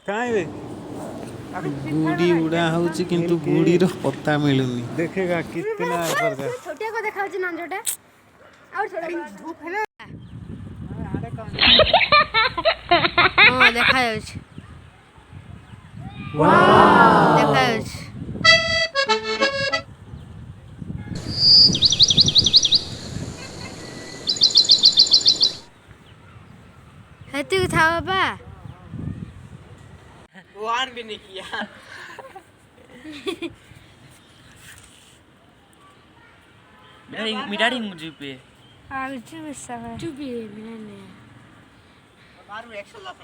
काहे रे गुड़ी उड़ा होची किंतु गुड़ी रो पत्ता मिलुनी। देखेगा कितना ऊपर का छोटे को देखा होची नांजोटा और थोड़ा धूप है ना हां देखा होची वाओ देखा होची हेतु था बाबा वन भी नहीं किया मिटाड़ी मुझे पे आगे चुपी मैंने मारू 100 लाख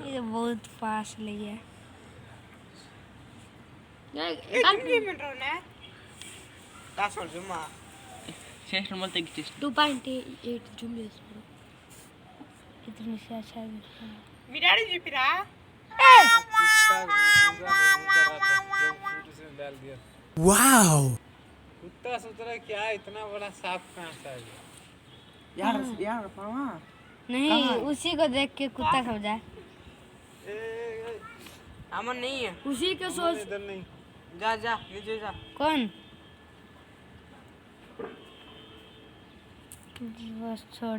ये बहुत पास ले गया That's what Zuma. Change normal take this. 2.8 Julius bro इतने से अच्छा है मिटाड़ी जी पिरा डाल दिया। वाओ कुत्ता सोच रहा है क्या इतना बड़ा सांप कहाँ से आ गया? यार मामा नहीं उसी को देख के कुत्ता खा जाए अमन नहीं है उसी के सोच इधर नहीं जा जा नीचे जा कौन बस छोड़